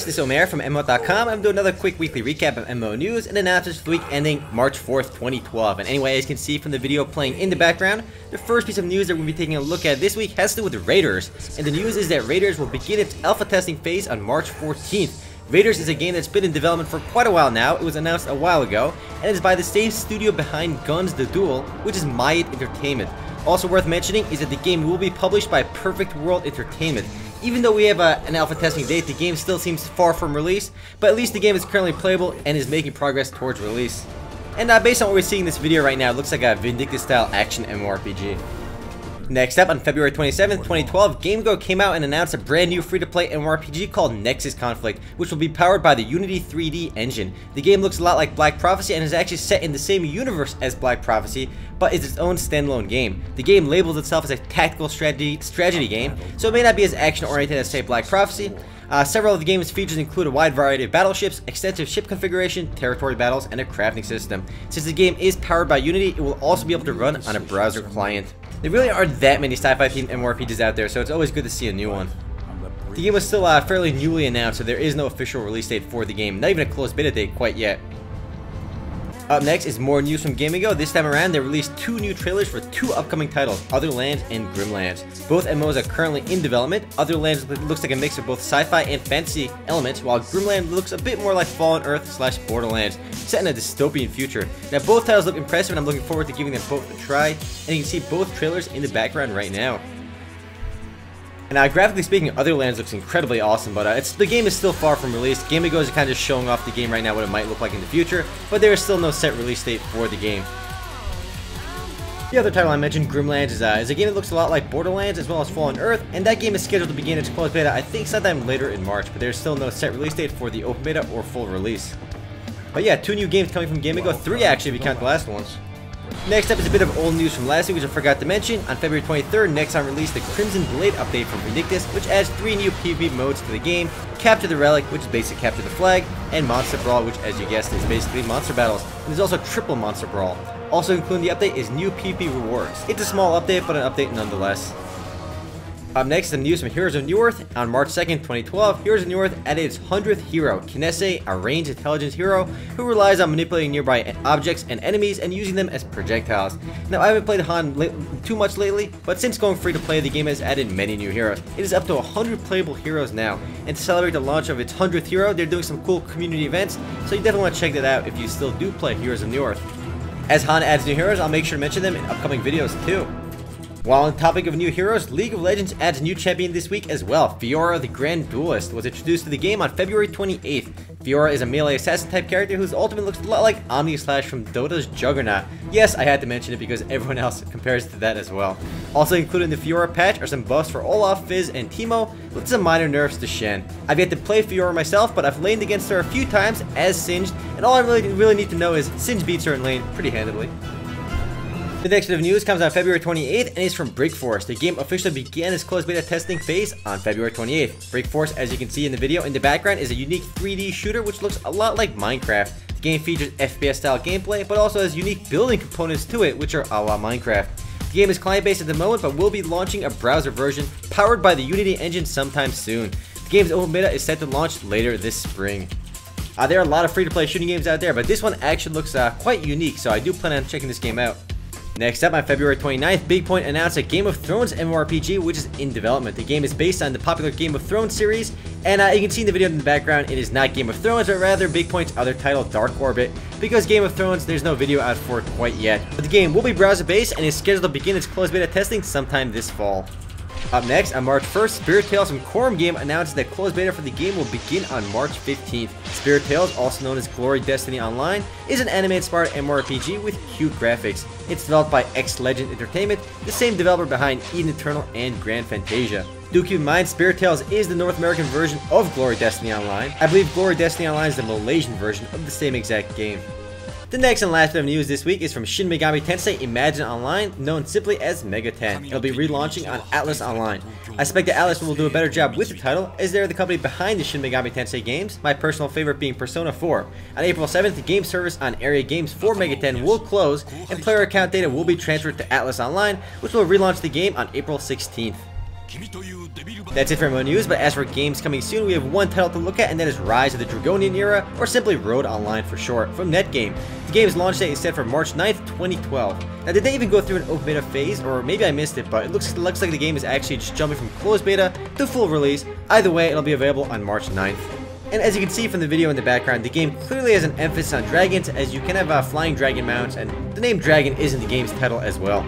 guys, this is Omer from MMOHut.com. I'm doing another quick weekly recap of MMO news and announcements for the week ending March 4th, 2012. And anyway, as you can see from the video playing in the background, the first piece of news that we'll be taking a look at this week has to do with RaiderZ. And the news is that RaiderZ will begin its alpha testing phase on March 14th. RaiderZ is a game that's been in development for quite a while now. It was announced a while ago, and it is by the same studio behind Guns the Duel, which is MMOHut Entertainment. Also worth mentioning is that the game will be published by Perfect World Entertainment. Even though we have an alpha testing date, the game still seems far from release, but at least the game is currently playable and is making progress towards release. And based on what we're seeing in this video right now, it looks like a Vindictus style action MMORPG. Next up, on February 27th, 2012, GameGo came out and announced a brand new free-to-play MMORPG called Nexus Conflict, which will be powered by the Unity 3D engine. The game looks a lot like Black Prophecy and is actually set in the same universe as Black Prophecy, but is its own standalone game. The game labels itself as a tactical strategy game, so it may not be as action-oriented as, say, Black Prophecy. Several of the game's features include a wide variety of battleships, extensive ship configuration, territory battles, and a crafting system. Since the game is powered by Unity, it will also be able to run on a browser client. There really aren't that many sci-fi themed MMORPGs out there, so it's always good to see a new one. The game was still fairly newly announced, so there is no official release date for the game, not even a closed beta date quite yet. Up next is more news from GameGo. This time around, they released two new trailers for two upcoming titles, Otherlands and Grimlands. Both MMOs are currently in development. Otherlands looks like a mix of both sci-fi and fantasy elements, while Grimlands looks a bit more like Fallen Earth / Borderlands, set in a dystopian future. Now, both titles look impressive, and I'm looking forward to giving them both a try, and you can see both trailers in the background right now. And graphically speaking, Otherlands looks incredibly awesome, but the game is still far from release. GameGo is kind of just showing off the game right now, what it might look like in the future, but there is still no set release date for the game. The other title I mentioned, Grimlands, is a game that looks a lot like Borderlands as well as Fallen Earth, and that game is scheduled to begin its closed beta, I think sometime later in March, but there's still no set release date for the open beta or full release. But yeah, two new games coming from GameGo, three actually if you count the last ones. Next up is a bit of old news from last week, which I forgot to mention. On February 23rd, Nexon released the Crimson Blade update from Vindictus, which adds 3 new PvP modes to the game: Capture the Relic, which is basically Capture the Flag, and Monster Brawl, which, as you guessed, is basically monster battles. And there's also Triple Monster Brawl. Also including the update is new PvP rewards. It's a small update, but an update nonetheless. Up next, some news from Heroes of Newerth. On March 2nd, 2012, Heroes of Newerth added its 100th hero, Tensei, a ranged intelligence hero who relies on manipulating nearby objects and enemies and using them as projectiles. Now, I haven't played HoN too much lately, but since going free to play, the game has added many new heroes. It is up to 100 playable heroes now, and to celebrate the launch of its 100th hero, they're doing some cool community events, so you definitely want to check that out if you still do play Heroes of Newerth. As HoN adds new heroes, I'll make sure to mention them in upcoming videos too. While on the topic of new heroes, League of Legends adds a new champion this week as well. Fiora the Grand Duelist was introduced to the game on February 28th. Fiora is a melee assassin type character whose ultimate looks a lot like Omnislash from Dota's Juggernaut. Yes, I had to mention it because everyone else compares to that as well. Also included in the Fiora patch are some buffs for Olaf, Fizz, and Teemo, with some minor nerfs to Shin. I've yet to play Fiora myself, but I've laned against her a few times as Singed, and all I really need to know is Singed beats her in lane pretty handily. The next bit of news comes on February 28th and is from Breakforce. The game officially began its closed beta testing phase on February 28th. Breakforce, as you can see in the video in the background, is a unique 3D shooter which looks a lot like Minecraft. The game features FPS style gameplay, but also has unique building components to it which are a la Minecraft. The game is client-based at the moment, but will be launching a browser version powered by the Unity engine sometime soon. The game's open beta is set to launch later this spring. There are a lot of free-to-play shooting games out there, but this one actually looks quite unique, so I do plan on checking this game out. Next up, on February 29th, BigPoint announced a Game of Thrones MMORPG which is in development. The game is based on the popular Game of Thrones series, and you can see in the video in the background, it is not Game of Thrones, but rather BigPoint's other title, Dark Orbit, because Game of Thrones, there's no video out for it quite yet. But the game will be browser-based and is scheduled to begin its closed beta testing sometime this fall. Up next, on March 1st, Spirit Tales from Quorum Game announced that closed beta for the game will begin on March 15th. Spirit Tales, also known as Glory Destiny Online, is an anime-inspired MMORPG with cute graphics. It's developed by X-Legend Entertainment, the same developer behind Eden Eternal and Grand Fantasia. Do keep in mind, Spirit Tales is the North American version of Glory Destiny Online. I believe Glory Destiny Online is the Malaysian version of the same exact game. The next and last bit of news this week is from Shin Megami Tensei Imagine Online, known simply as Mega 10. It'll be relaunching on Atlas Online. I expect that Atlas will do a better job with the title, as they're the company behind the Shin Megami Tensei games, my personal favorite being Persona 4. On April 7th, the game service on Area Games for Mega 10 will close, and player account data will be transferred to Atlas Online, which will relaunch the game on April 16th. That's it for MMO news, but as for games coming soon, we have one title to look at, and that is Rise of the Dragonian Era, or simply Road Online for short, from NetGame. The game's launch date is set for March 9th, 2012. Now, did they even go through an open beta phase, or maybe I missed it, but it looks like the game is actually just jumping from closed beta to full release. Either way, it'll be available on March 9th. And as you can see from the video in the background, the game clearly has an emphasis on dragons, as you can have flying dragon mounts, and the name dragon is in the game's title as well.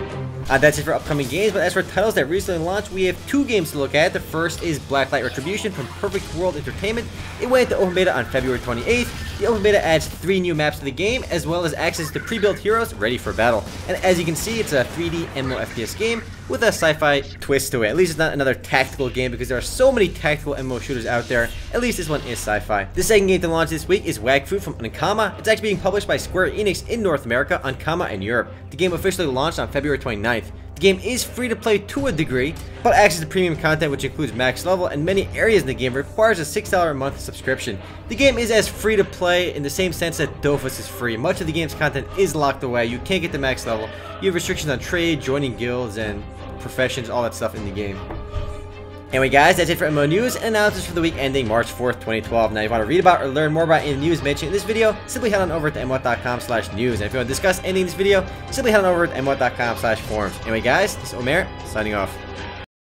That's it for upcoming games, but as for titles that recently launched, we have two games to look at. The first is Blacklight Retribution from Perfect World Entertainment. It went into open beta on February 28th. The open beta adds 3 new maps to the game, as well as access to pre-built heroes ready for battle. And as you can see, it's a 3D MMOFPS game with a sci-fi twist to it. At least it's not another tactical game, because there are so many tactical MMO shooters out there. At least this one is sci-fi. The second game to launch this week is Wakfu from Ankama. It's actually being published by Square Enix in North America, Ankama in Europe. The game officially launched on February 29th. The game is free to play to a degree, but access to premium content, which includes max level and many areas in the game, requires a $6 a month subscription. The game is as free to play in the same sense that Dofus is free. Much of the game's content is locked away. You can't get to max level. You have restrictions on trade, joining guilds, and professions, all that stuff in the game. Anyway guys, that's it for MMO news and announcements for the week ending March 4th, 2012. Now if you want to read about or learn more about any of the news mentioned in this video, simply head on over to MMOHut.com/news. And if you want to discuss anything in this video, simply head on over to MMOHut.com/forums. Anyway guys, this is Omer, signing off.